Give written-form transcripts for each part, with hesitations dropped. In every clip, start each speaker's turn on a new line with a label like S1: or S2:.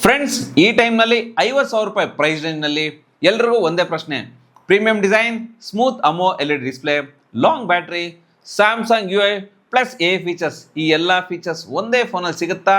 S1: Friends, ಈ ಟೈಮ್ನಲ್ಲಿ 50,000 ರೂಪಾಯಿ ಪ್ರೈಸ್ ರೇಂಜ್ನಲ್ಲಿ ಎಲ್ರಿಗೂ ಒಂದೇ ಪ್ರಶ್ನೆ. ಪ್ರೀಮಿಯಂ ಡಿಸೈನ್, ಸ್ಮೂತ್ ಅಮೋ LED display, long battery, Samsung UI plus a features, ಈ ಎಲ್ಲ ಫೀಚರ್ಸ್ ಒಂದೇ ಫೋನಲ್ಲಿ ಸಿಗುತ್ತಾ?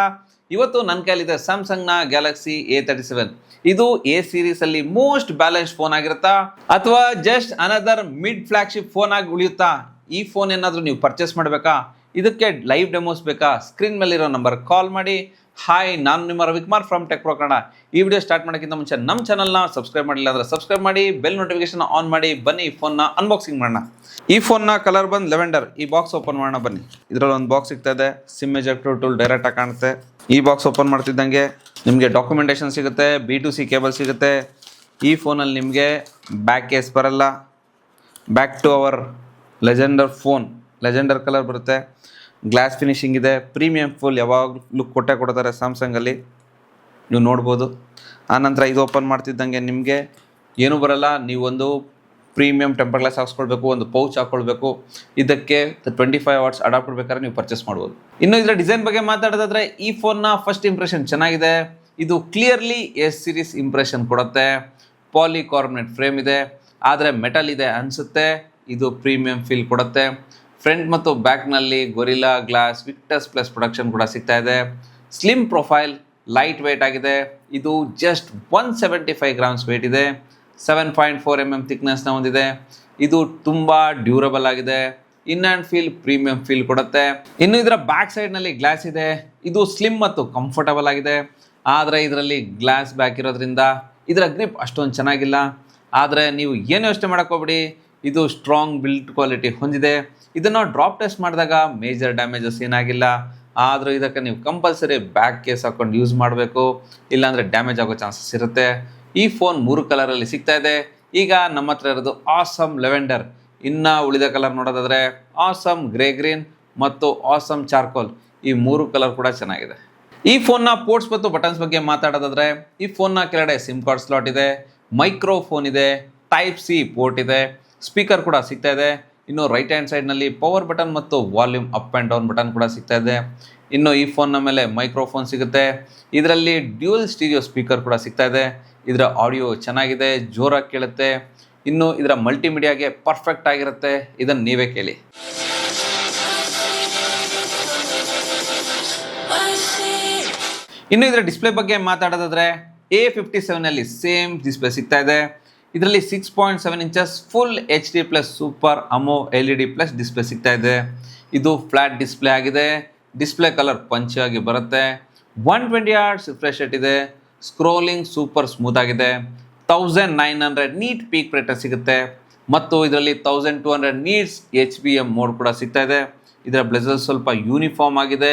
S1: ಇವತ್ತು ನನ್ನ ಕೈಲಿದೆ ಸ್ಯಾಮ್ಸಂಗ್ನ ಗ್ಯಾಲಕ್ಸಿ A37. ಇದು ಎ ಸೀರೀಸಲ್ಲಿ ಮೋಸ್ಟ್ ಬ್ಯಾಲೆನ್ಸ್ಡ್ ಫೋನ್ ಆಗಿರುತ್ತಾ ಅಥವಾ just another mid flagship phone ಆಗಿ ಉಳಿಯುತ್ತಾ? ಈ ಫೋನ್ ಏನಾದರೂ ನೀವು ಪರ್ಚೇಸ್ ಮಾಡಬೇಕಾ? ಇದಕ್ಕೆ ಲೈವ್ ಡೆಮೋಸ್ ಬೇಕಾ? ಸ್ಕ್ರೀನ್ ಮೇಲಿರೋ ನಂಬರ್ ಕಾಲ್ ಮಾಡಿ. ಹಾಯ್, ನಾನು ನಿಮ್ಮ Ravikumar from tech pro Kannada. ಈ ವಿಡಿಯೋ ಸ್ಟಾರ್ಟ್ ಮಾಡೋಕ್ಕಿಂತ ಮುಂಚೆ ನಮ್ಮ ಚಾನಲ್ನ ಸಬ್ಸ್ಕ್ರೈಬ್ ಮಾಡಿಲ್ಲ ಅಂದರೆ ಸಬ್ಸ್ಕ್ರೈಬ್ ಮಾಡಿ, ಬೆಲ್ ನೋಟಿಫಿಕೇಶನ್ ಆನ್ ಮಾಡಿ. ಬನ್ನಿ ಈ ಫೋನ್ನ ಅನ್ಬಾಕ್ಸಿಂಗ್ ಮಾಡೋಣ. ಈ ಫೋನ್ನ ಕಲರ್ ಬಂದು ಲೆವೆಂಡರ್. ಈ ಬಾಕ್ಸ್ ಓಪನ್ ಮಾಡೋಣ ಬನ್ನಿ. ಇದರಲ್ಲಿ ಒಂದು ಬಾಕ್ಸ್ ಸಿಗ್ತಾ ಇದೆ, ಸಿಮ್ ಎಜೆಕ್ಟರ್ ಟೂಲ್ ಡೈರೆಕ್ಟಾಗಿ ಕಾಣುತ್ತೆ. ಈ ಬಾಕ್ಸ್ ಓಪನ್ ಮಾಡ್ತಿದ್ದಂಗೆ ನಿಮಗೆ ಡಾಕ್ಯುಮೆಂಟೇಷನ್ ಸಿಗುತ್ತೆ, B2C ಕೇಬಲ್ ಸಿಗುತ್ತೆ. ಈ ಫೋನಲ್ಲಿ ನಿಮಗೆ ಬ್ಯಾಕ್ ಕೇಸ್ ಬರಲ್ಲ. ಬ್ಯಾಕ್ ಟು ಅವರ್ ಲೆಜೆಂಡರ್ ಫೋನ್, ಲೆಜೆಂಡರ್ ಕಲರ್ ಬರುತ್ತೆ. ಗ್ಲಾಸ್ ಫಿನಿಶಿಂಗ್ ಇದೆ. ಪ್ರೀಮಿಯಂ ಫುಲ್ ಯಾವಾಗ ಲುಕ್ ಕೊಡ್ತಾರೆ ಸ್ಯಾಮ್ಸಂಗಲ್ಲಿ, ನೀವು ನೋಡ್ಬೋದು. ಆನಂತರ ಇದು ಓಪನ್ ಮಾಡ್ತಿದ್ದಂಗೆ ನಿಮಗೆ ಏನೂ ಬರಲ್ಲ. ನೀವೊಂದು ಪ್ರೀಮಿಯಂ ಟೆಂಪರ್ ಗ್ಲಾಸ್ ಹಾಕ್ಸ್ಕೊಳ್ಬೇಕು, ಒಂದು ಪೌಚ್ ಹಾಕ್ಕೊಳ್ಬೇಕು. ಇದಕ್ಕೆ 25 ವಾಟ್ಸ್ ಅಡಾಪ್ಟರ್ ಬೇಕಾದ್ರೆ ನೀವು ಪರ್ಚೇಸ್ ಮಾಡ್ಬೋದು. ಇನ್ನು ಇದರ ಡಿಸೈನ್ ಬಗ್ಗೆ ಮಾತಾಡೋದಾದ್ರೆ, ಈ ಫೋನ್ನ ಫಸ್ಟ್ ಇಂಪ್ರೆಷನ್ ಚೆನ್ನಾಗಿದೆ. ಇದು ಕ್ಲಿಯರ್ಲಿ ಎಸ್ ಸೀರೀಸ್ ಇಂಪ್ರೆಷನ್ ಕೊಡುತ್ತೆ. ಪಾಲಿಕಾರ್ಬನೇಟ್ ಫ್ರೇಮ್ ಇದೆ, ಆದರೆ ಮೆಟಲ್ ಇದೆ ಅನಿಸುತ್ತೆ. ಇದು ಪ್ರೀಮಿಯಂ ಫೀಲ್ ಕೊಡುತ್ತೆ. ಫ್ರಂಟ್ ಮತ್ತು ಬ್ಯಾಕ್ನಲ್ಲಿ Gorilla Glass Victus plus protection ಕೂಡ ಸಿಗ್ತಾ ಇದೆ. ಸ್ಲಿಮ್ ಪ್ರೊಫೈಲ್, ಲೈಟ್ ವೆಯ್ಟ್ ಆಗಿದೆ. ಇದು ಜಸ್ಟ್ 175 ಗ್ರಾಮ್ಸ್ ವೆಯ್ಟ್ ಇದೆ. 7.4 mm ಥಿಕ್ನೆಸ್ನ ಹೊಂದಿದೆ. ಇದು ತುಂಬ ಡ್ಯೂರಬಲ್ ಆಗಿದೆ. In and feel premium feel ಕೊಡುತ್ತೆ. ಇನ್ನು ಇದರ ಬ್ಯಾಕ್ ಸೈಡ್ನಲ್ಲಿ ಗ್ಲಾಸ್ ಇದೆ. ಇದು ಸ್ಲಿಮ್ ಮತ್ತು ಕಂಫರ್ಟಬಲ್ ಆಗಿದೆ. ಆದರೆ ಇದರಲ್ಲಿ ಗ್ಲಾಸ್ ಬ್ಯಾಕ್ ಇರೋದ್ರಿಂದ ಇದರ ಗ್ರಿಪ್ ಅಷ್ಟೊಂದು ಚೆನ್ನಾಗಿಲ್ಲ. ಆದರೆ ನೀವು ಏನು ಯೋಚನೆ ಮಾಡೋಕ್ಕೋಗ್ಬಿಡಿ, ಇದು ಸ್ಟ್ರಾಂಗ್ ಬಿಲ್ಡ್ ಕ್ವಾಲಿಟಿ ಹೊಂದಿದೆ. ಇದನ್ನು ಡ್ರಾಪ್ ಟೆಸ್ಟ್ ಮಾಡಿದಾಗ ಮೇಜರ್ ಡ್ಯಾಮೇಜಸ್ ಏನಾಗಿಲ್ಲ. ಆದರೂ ಇದಕ್ಕೆ ನೀವು ಕಂಪಲ್ಸರಿ ಬ್ಯಾಕ್ ಕೇಸ್ ಹಾಕ್ಕೊಂಡು ಯೂಸ್ ಮಾಡಬೇಕು, ಇಲ್ಲಾಂದರೆ ಡ್ಯಾಮೇಜ್ ಆಗೋ ಚಾನ್ಸಸ್ ಇರುತ್ತೆ. ಈ ಫೋನ್ 3 ಕಲರಲ್ಲಿ ಸಿಗ್ತಾ ಇದೆ. ಈಗ ನಮ್ಮ ಹತ್ರ ಇರೋದು ಆಸಮ್ ಲೆವೆಂಡರ್. ಇನ್ನು ಉಳಿದ ಕಲರ್ ನೋಡೋದಾದರೆ ಆಸಮ್ ಗ್ರೇ ಗ್ರೀನ್ ಮತ್ತು ಆಸಮ್ ಚಾರ್ಕೋಲ್, ಈ 3 ಕಲರ್ ಕೂಡ ಚೆನ್ನಾಗಿದೆ. ಈ ಫೋನ್ನ ಪೋರ್ಟ್ಸ್ ಮತ್ತು ಬಟನ್ಸ್ ಬಗ್ಗೆ ಮಾತಾಡೋದಾದರೆ, ಈ ಫೋನ್ನ ಕೆಳಗಡೆ ಸಿಮ್ ಕಾರ್ಡ್ ಸ್ಲಾಟ್ ಇದೆ, ಮೈಕ್ರೋಫೋನ್ ಇದೆ, Type-C ಪೋರ್ಟ್ ಇದೆ, ಸ್ಪೀಕರ್ ಕೂಡ ಸಿಗ್ತಾ ಇದೆ. ಇನ್ನು ರೈಟ್ ಹ್ಯಾಂಡ್ ಸೈಡ್ನಲ್ಲಿ ಪವರ್ ಬಟನ್ ಮತ್ತು volume up and down button ಕೂಡ ಸಿಗ್ತಾ ಇದೆ. ಇನ್ನು ಈ ಫೋನ್ನ ಮೇಲೆ ಮೈಕ್ರೋಫೋನ್ ಸಿಗುತ್ತೆ. ಇದರಲ್ಲಿ ಡ್ಯೂಯಲ್ ಸ್ಟೀರಿಯೋ ಸ್ಪೀಕರ್ ಕೂಡ ಸಿಗ್ತಾ ಇದೆ. ಇದರ ಆಡಿಯೋ ಚೆನ್ನಾಗಿದೆ, ಜೋರಾಗಿ ಕೇಳುತ್ತೆ. ಇನ್ನು ಇದರ ಮಲ್ಟಿಮೀಡಿಯಾಗೆ ಪರ್ಫೆಕ್ಟ್ ಆಗಿರುತ್ತೆ. ಇದನ್ನು ನೀವೇ ಕೇಳಿ. ಇನ್ನು ಇದರ ಡಿಸ್ಪ್ಲೇ ಬಗ್ಗೆ ಮಾತಾಡೋದಾದರೆ, A57ನಲ್ಲಿ ಸೇಮ್ ಡಿಸ್ಪ್ಲೇ ಸಿಗ್ತಾ ಇದೆ. ಇದರಲ್ಲಿ 6.7 inches full HD plus super ಅಮೋ LED ಪ್ಲಸ್ ಡಿಸ್ಪ್ಲೇ ಸಿಗ್ತಾ ಇದೆ. ಇದು ಫ್ಲ್ಯಾಟ್ ಡಿಸ್ಪ್ಲೇ ಆಗಿದೆ. ಡಿಸ್ಪ್ಲೇ ಕಲರ್ ಪಂಚಾಗಿ ಬರುತ್ತೆ. 120 Hz ರಿಫ್ರೆಶ್ ರೇಟ್ ಇದೆ. ಸ್ಕ್ರೋಲಿಂಗ್ ಸೂಪರ್ ಸ್ಮೂತ್ ಆಗಿದೆ. 1900 ನೀಟ್ ಪೀಕ್ ಬ್ರೈಟ್ನೆಸ್ ಸಿಗುತ್ತೆ ಮತ್ತು ಇದರಲ್ಲಿ 1200 ನೀಟ್ಸ್ HBM ಮೋಡ್ ಕೂಡ ಸಿಗ್ತಾ ಇದೆ. ಇದರ ಬ್ಲೆಸಲ್ ಸ್ವಲ್ಪ ಯೂನಿಫಾರ್ಮ್ ಆಗಿದೆ.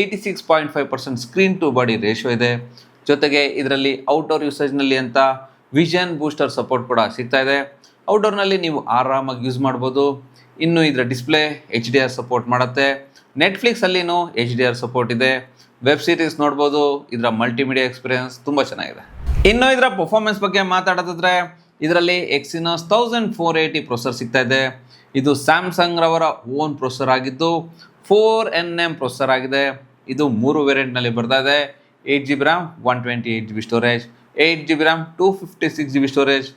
S1: 86.5% ಸ್ಕ್ರೀನ್ ಟು ಬಾಡಿ ರೇಷಿಯೋ ಇದೆ. ಜೊತೆಗೆ ಇದರಲ್ಲಿ ಔಟ್ಡೋರ್ ಯೂಸೇಜ್ನಲ್ಲಿ ಅಂತ ವಿಷನ್ ಬೂಸ್ಟರ್ ಸಪೋರ್ಟ್ ಕೂಡ ಸಿಗ್ತಾ ಇದೆ. ಔಟ್ಡೋರ್ನಲ್ಲಿ ನೀವು ಆರಾಮಾಗಿ ಯೂಸ್ ಮಾಡ್ಬೋದು. ಇನ್ನು ಇದರ ಡಿಸ್ಪ್ಲೇ HDR ಸಪೋರ್ಟ್ ಮಾಡುತ್ತೆ. ನೆಟ್ಫ್ಲಿಕ್ಸಲ್ಲಿನೂ HDR ಸಪೋರ್ಟ್ ಇದೆ. ವೆಬ್ ಸೀರೀಸ್ ನೋಡ್ಬೋದು. ಇದರ ಮಲ್ಟಿಮೀಡಿಯಾ ಎಕ್ಸ್ಪೀರಿಯನ್ಸ್ ತುಂಬ ಚೆನ್ನಾಗಿದೆ. ಇನ್ನು ಇದರ ಪರ್ಫಾರ್ಮೆನ್ಸ್ ಬಗ್ಗೆ ಮಾತಾಡೋದಾದರೆ, ಇದರಲ್ಲಿ Exynos 1480 ಪ್ರೊಸೆಸರ್ ಸಿಗ್ತಾ ಇದೆ. ಇದು ಸ್ಯಾಮ್ಸಂಗ್ ರವರ ಓನ್ ಪ್ರೊಸೆಸರ್ ಆಗಿದ್ದು 4nm ಪ್ರೊಸೆಸರ್ ಆಗಿದೆ. ಇದು 3 ವೇರಿಯಂಟ್ನಲ್ಲಿ ಬರ್ತಾ ಇದೆ. 8GB RAM, 128GB storage, 8GB RAM, 256GB storage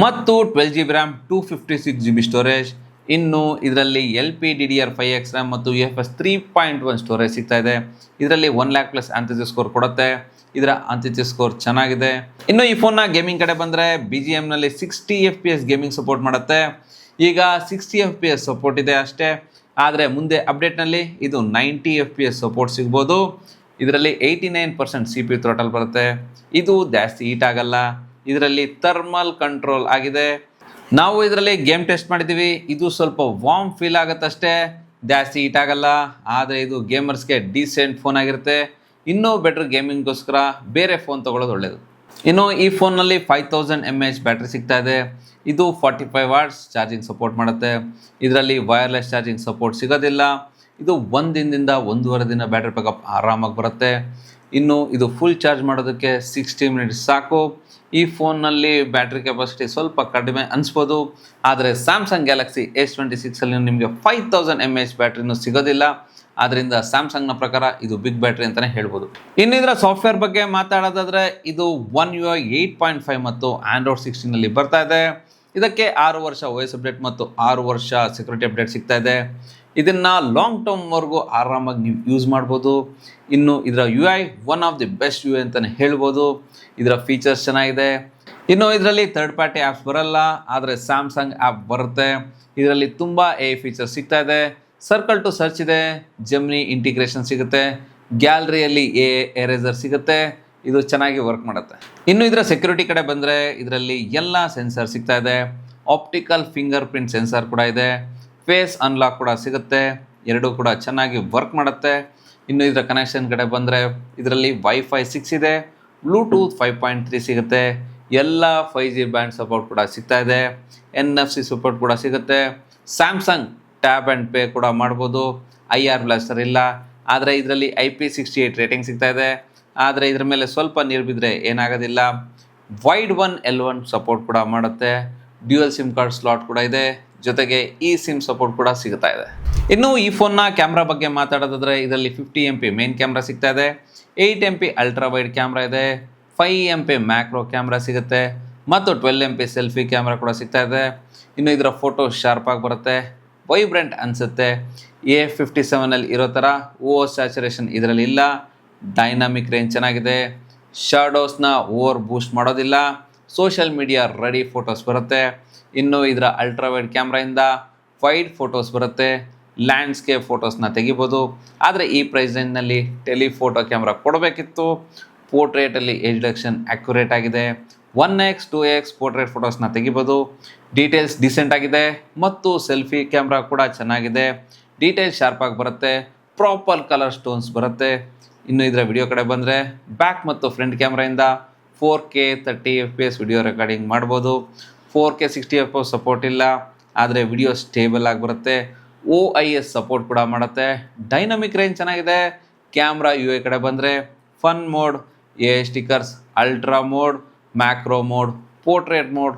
S1: ಮತ್ತು 12GB RAM, 256GB ಸ್ಟೋರೇಜ್. ಇನ್ನು ಇದರಲ್ಲಿ LPDDR5X RAM ಮತ್ತು UFS 3.1 ಸ್ಟೋರೇಜ್ ಸಿಗ್ತಾ ಇದೆ. ಇದರಲ್ಲಿ 1 lakh ಪ್ಲಸ್ ಆಂಥೆಸಿಸ್ ಸ್ಕೋರ್ ಕೊಡುತ್ತೆ. ಇದರ ಆಂಥೆಸಿಸ್ ಸ್ಕೋರ್ ಚೆನ್ನಾಗಿದೆ. ಇನ್ನು ಈ ಫೋನ್ನ ಗೇಮಿಂಗ್ ಕಡೆ ಬಂದರೆ, BGMನಲ್ಲಿ 60 FPS ಗೇಮಿಂಗ್ ಸಪೋರ್ಟ್ ಮಾಡುತ್ತೆ. ಈಗ 60 FPS ಸಪೋರ್ಟ್ ಇದೆ ಅಷ್ಟೇ, ಆದರೆ ಮುಂದೆ ಅಪ್ಡೇಟ್ನಲ್ಲಿ ಇದು 90 FPS ಸಪೋರ್ಟ್ ಸಿಗ್ಬೋದು. ಇದರಲ್ಲಿ 89% CPU ಥ್ರಾಟಲ್ ಬರುತ್ತೆ. ಇದು ಜಾಸ್ತಿ ಹೀಟ್ ಆಗಲ್ಲ. ಇದರಲ್ಲಿ ಥರ್ಮಲ್ ಕಂಟ್ರೋಲ್ ಆಗಿದೆ. ನಾವು ಇದರಲ್ಲಿ ಗೇಮ್ ಟೆಸ್ಟ್ ಮಾಡಿದ್ದೀವಿ. ಇದು ಸ್ವಲ್ಪ ವಾರ್ಮ್ ಫೀಲ್ ಆಗುತ್ತಷ್ಟೇ, ಜಾಸ್ತಿ ಹೀಟ್ ಆಗಲ್ಲ. ಆದರೆ ಇದು ಗೇಮರ್ಸ್ಗೆ ಡೀಸೆಂಟ್ ಫೋನ್ ಆಗಿರುತ್ತೆ. ಇನ್ನೂ ಬೆಟರ್ ಗೇಮಿಂಗ್ಗೋಸ್ಕರ ಬೇರೆ ಫೋನ್ ತೊಗೊಳ್ಳೋದು ಒಳ್ಳೆಯದು. ಇನ್ನು ಈ ಫೋನ್ನಲ್ಲಿ 5000 mAh ಬ್ಯಾಟ್ರಿ ಸಿಗ್ತಾ ಇದೆ. ಇದು 45 ವಾಟ್ಸ್ ಚಾರ್ಜಿಂಗ್ ಸಪೋರ್ಟ್ ಮಾಡುತ್ತೆ. ಇದರಲ್ಲಿ ವೈರ್ಲೆಸ್ ಚಾರ್ಜಿಂಗ್ ಸಪೋರ್ಟ್ ಸಿಗೋದಿಲ್ಲ. ಇದು 1 ದಿನದಿಂದ 1.5 ದಿನ ಬ್ಯಾಟ್ರಿ ಬ್ಯಾಕಪ್ ಆರಾಮಾಗಿ ಬರುತ್ತೆ. ಇನ್ನು ಇದು ಫುಲ್ ಚಾರ್ಜ್ ಮಾಡೋದಕ್ಕೆ 60 ಮಿನಿಟ್ಸ್ ಸಾಕು. ಈ ಫೋನ್ನಲ್ಲಿ ಬ್ಯಾಟ್ರಿ ಕೆಪಾಸಿಟಿ ಸ್ವಲ್ಪ ಕಡಿಮೆ ಅನಿಸ್ಬೋದು, ಆದರೆ ಸ್ಯಾಮ್ಸಂಗ್ ಗ್ಯಾಲಕ್ಸಿ S26 ಅಲ್ಲಿ ನಿಮಗೆ 5000 mAh ಬ್ಯಾಟ್ರಿನೂ ಸಿಗೋದಿಲ್ಲ. ಆದ್ದರಿಂದ ಸ್ಯಾಮ್ಸಂಗ್ನ ಪ್ರಕಾರ ಇದು ಬಿಗ್ ಬ್ಯಾಟ್ರಿ ಅಂತಲೇ ಹೇಳ್ಬೋದು. ಇನ್ನು ಇದರ ಸಾಫ್ಟ್ವೇರ್ ಬಗ್ಗೆ ಮಾತಾಡೋದಾದರೆ ಇದು One UI 8.5 ಮತ್ತು ಆಂಡ್ರಾಯ್ಡ್ 16ನಲ್ಲಿ ಬರ್ತಾ ಇದೆ. ಇದಕ್ಕೆ 6 ವರ್ಷ OS ಅಪ್ಡೇಟ್ ಮತ್ತು 6 ವರ್ಷ ಸೆಕ್ಯೂರಿಟಿ ಅಪ್ಡೇಟ್ ಸಿಗ್ತಾ ಇದೆ. ಇದನ್ನು ಲಾಂಗ್ ಟರ್ಮ್ವರೆಗೂ ಆರಾಮಾಗಿ ನೀವು ಯೂಸ್ ಮಾಡ್ಬೋದು. ಇನ್ನು ಇದರ UI one of the best UI ಅಂತಲೇ ಹೇಳ್ಬೋದು. ಇದರ ಫೀಚರ್ಸ್ ಚೆನ್ನಾಗಿದೆ. ಇನ್ನು ಇದರಲ್ಲಿ ಥರ್ಡ್ ಪಾರ್ಟಿ ಆ್ಯಪ್ಸ್ ಬರಲ್ಲ, ಆದರೆ ಸ್ಯಾಮ್ಸಂಗ್ ಆ್ಯಪ್ ಬರುತ್ತೆ. ಇದರಲ್ಲಿ ತುಂಬ ಫೀಚರ್ಸ್ ಸಿಗ್ತಾ ಇದೆ. ಸರ್ಕಲ್ ಟು ಸರ್ಚ್ ಇದೆ, ಜೆಮಿನಿ ಇಂಟಿಗ್ರೇಷನ್ ಸಿಗುತ್ತೆ, ಗ್ಯಾಲರಿಯಲ್ಲಿ ಎರೇಸರ್ ಸಿಗುತ್ತೆ. ಇದು ಚೆನ್ನಾಗಿ ವರ್ಕ್ ಮಾಡುತ್ತೆ. ಇನ್ನು ಇದರ ಸೆಕ್ಯೂರಿಟಿ ಕಡೆ ಬಂದರೆ ಇದರಲ್ಲಿ ಎಲ್ಲ ಸೆನ್ಸರ್ ಸಿಗ್ತಾ ಇದೆ. ಆಪ್ಟಿಕಲ್ ಫಿಂಗರ್ ಪ್ರಿಂಟ್ ಸೆನ್ಸರ್ ಕೂಡ ಇದೆ, ಫೇಸ್ ಅನ್ಲಾಕ್ ಕೂಡ ಸಿಗುತ್ತೆ. ಎರಡೂ ಕೂಡ ಚೆನ್ನಾಗಿ ವರ್ಕ್ ಮಾಡುತ್ತೆ. ಇನ್ನು ಇದರ ಕನೆಕ್ಷನ್ ಕಡೆ ಬಂದರೆ ಇದರಲ್ಲಿ Wi-Fi 6 ಇದೆ, ಬ್ಲೂಟೂತ್ 5.3 ಸಿಗುತ್ತೆ, ಎಲ್ಲ 5G ಬ್ಯಾಂಡ್ ಸಪೋರ್ಟ್ ಕೂಡ ಸಿಗ್ತಾ ಇದೆ, NFC ಸಪೋರ್ಟ್ ಕೂಡ ಸಿಗುತ್ತೆ. ಸ್ಯಾಮ್ಸಂಗ್ ಟ್ಯಾಪ್ ಆ್ಯಂಡ್ ಪೇ ಕೂಡ ಮಾಡ್ಬೋದು. IR ಬ್ಲಾಸ್ಟರ್ ಇಲ್ಲ, ಆದರೆ ಇದರಲ್ಲಿ IP68 ರೇಟಿಂಗ್ ಸಿಗ್ತಾ ಇದೆ. ಆದರೆ ಇದ್ರ ಮೇಲೆ ಸ್ವಲ್ಪ ನೀರು ಬಿದ್ದರೆ ಏನಾಗೋದಿಲ್ಲ. ವೈಡ್ ಒನ್ L1 ಸಪೋರ್ಟ್ ಕೂಡ ಮಾಡುತ್ತೆ. ಡ್ಯೂಯಲ್ ಸಿಮ್ ಕಾರ್ಡ್ ಸ್ಲಾಟ್ ಕೂಡ ಇದೆ, ಜೊತೆಗೆ ಈ ಸಿಮ್ ಸಪೋರ್ಟ್ ಕೂಡ ಸಿಗ್ತಾ ಇದೆ. ಇನ್ನು ಈ ಫೋನ್ನ ಕ್ಯಾಮ್ರಾ ಬಗ್ಗೆ ಮಾತಾಡೋದಾದರೆ ಇದರಲ್ಲಿ 50 MP ಮೇನ್ ಕ್ಯಾಮ್ರಾ ಸಿಗ್ತಾ ಇದೆ, 8 MP ಅಲ್ಟ್ರಾ ವೈಡ್ ಕ್ಯಾಮ್ರಾ ಇದೆ, 5 MP ಮ್ಯಾಕ್ರೋ ಕ್ಯಾಮ್ರಾ ಸಿಗುತ್ತೆ ಮತ್ತು 12 MP ಸೆಲ್ಫಿ ಕ್ಯಾಮ್ರಾ ಕೂಡ ಸಿಗ್ತಾ ಇದೆ. ಇನ್ನು ಇದರ ಫೋಟೋ ಶಾರ್ಪ್ ಆಗಿ ಬರುತ್ತೆ, ವೈಬ್ರೆಂಟ್ ಅನಿಸುತ್ತೆ. A57ಅಲ್ಲಿ ಇರೋ ಥರ ಸ್ಯಾಚುರೇಷನ್ ಇದರಲ್ಲಿ ಇಲ್ಲ. ಡೈನಾಮಿಕ್ ರೇಂಜ್ ಚೆನ್ನಾಗಿದೆ, ಶಾಡೋಸ್ನ ಓವರ್ ಬೂಸ್ಟ್ ಮಾಡೋದಿಲ್ಲ, ಸೋಷಿಯಲ್ ಮೀಡಿಯಾ ರೆಡಿ ಫೋಟೋಸ್ ಬರುತ್ತೆ. ಇನ್ನು ಇದರ ಅಲ್ಟ್ರಾ ವೈಡ್ ಕ್ಯಾಮ್ರಾಯಿಂದ ವೈಡ್ ಫೋಟೋಸ್ ಬರುತ್ತೆ, ಲ್ಯಾಂಡ್ಸ್ಕೇಪ್ ಫೋಟೋಸ್ನ ತೆಗಿಬೋದು. ಆದರೆ ಈ ಪ್ರೈಸ್ ರೇಂಜ್ನಲ್ಲಿ ಟೆಲಿಫೋಟೋ ಕ್ಯಾಮ್ರಾ ಕೊಡಬೇಕಿತ್ತು. ಪೋರ್ಟ್ರೇಟಲ್ಲಿ ಏಜ್ ಡಿಟೆಕ್ಷನ್ ಅಕ್ಯುರೇಟ್ ಆಗಿದೆ, 1x 2x ಪೋರ್ಟ್ರೇಟ್ ಫೋಟೋಸ್ನ ತೆಗಿಬೋದು. ಡೀಟೇಲ್ಸ್ ಡಿಸೆಂಟ್ ಆಗಿದೆ ಮತ್ತು ಸೆಲ್ಫಿ ಕ್ಯಾಮ್ರಾ ಕೂಡ ಚೆನ್ನಾಗಿದೆ. ಡೀಟೇಲ್ಸ್ ಶಾರ್ಪಾಗಿ ಬರುತ್ತೆ, ಪ್ರಾಪರ್ ಕಲರ್ ಸ್ಟೋನ್ಸ್ ಬರುತ್ತೆ. ಇನ್ನು ಇದರ ವಿಡಿಯೋ ಕಡೆ ಬಂದರೆ ಬ್ಯಾಕ್ ಮತ್ತು ಫ್ರಂಟ್ ಕ್ಯಾಮ್ರಾಯಿಂದ 4K 30 FPS ವಿಡಿಯೋ ರೆಕಾರ್ಡಿಂಗ್ ಮಾಡ್ಬೋದು. 4K 60 FPS ಸಪೋರ್ಟ್ ಇಲ್ಲ, ಆದರೆ ವಿಡಿಯೋ ಸ್ಟೇಬಲ್ ಆಗಿ ಬರುತ್ತೆ. OIS ಸಪೋರ್ಟ್ ಕೂಡ ಮಾಡುತ್ತೆ. ಡೈನಮಿಕ್ ರೇಂಜ್ ಚೆನ್ನಾಗಿದೆ. ಕ್ಯಾಮ್ರಾ UI ಕಡೆ ಬಂದರೆ fun mode, AI stickers, ultra mode, macro mode, portrait mode,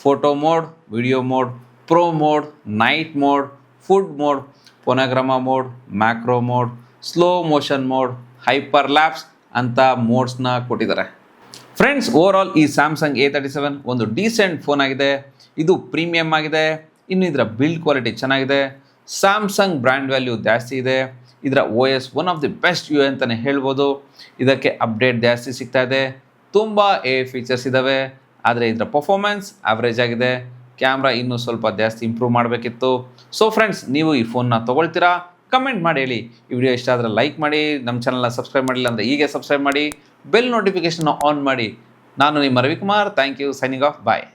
S1: photo mode, video mode, pro mode, night mode, food mode, panorama mode, macro mode, slow motion mode, hyperlapse ಅಂತ ಮೋಡ್ಸ್ನ ಕೊಟ್ಟಿದ್ದಾರೆ. Friends, overall ಈ Samsung A37 ಒಂದು decent phone ಆಗಿದೆ. ಇದು premium ಆಗಿದೆ. ಇನ್ನು ಇದರ ಬಿಲ್ಡ್ ಕ್ವಾಲಿಟಿ ಚೆನ್ನಾಗಿದೆ. ಸ್ಯಾಮ್ಸಂಗ್ ಬ್ರ್ಯಾಂಡ್ ವ್ಯಾಲ್ಯೂ ಜಾಸ್ತಿ ಇದೆ. ಇದರ OS one of the best UI ಅಂತಲೇ ಹೇಳ್ಬೋದು. ಇದಕ್ಕೆ ಅಪ್ಡೇಟ್ ಜಾಸ್ತಿ ಸಿಗ್ತಾ ಇದೆ, ತುಂಬ ಫೀಚರ್ಸ್ ಇದ್ದಾವೆ. ಆದರೆ ಇದರ ಪರ್ಫಾರ್ಮೆನ್ಸ್ ಆವ್ರೇಜ್ ಆಗಿದೆ. ಕ್ಯಾಮ್ರಾ ಇನ್ನೂ ಸ್ವಲ್ಪ ಜಾಸ್ತಿ ಇಂಪ್ರೂವ್ ಮಾಡಬೇಕಿತ್ತು. ಸೊ ಫ್ರೆಂಡ್ಸ್, ನೀವು ಈ ಫೋನ್ನ ತೊಗೊಳ್ತೀರಾ? ಕಮೆಂಟ್ ಮಾಡಿ ಹೇಳಿ. ಈ ವಿಡಿಯೋ ಇಷ್ಟ ಆದರೆ ಲೈಕ್ ಮಾಡಿ, ನಮ್ಮ ಚಾನಲ್ನ ಸಬ್ಸ್ಕ್ರೈಬ್ ಮಾಡಿಲ್ಲ ಅಂದರೆ ಹೀಗೆ ಸಬ್ಸ್ಕ್ರೈಬ್ ಮಾಡಿ, ಬೆಲ್ ನೋಟಿಫಿಕೇಷನ್ ಆನ್ ಮಾಡಿ. ನಾನು ನಿಮ್ಮ Ravikumar. Thank you. Signing off. Bye.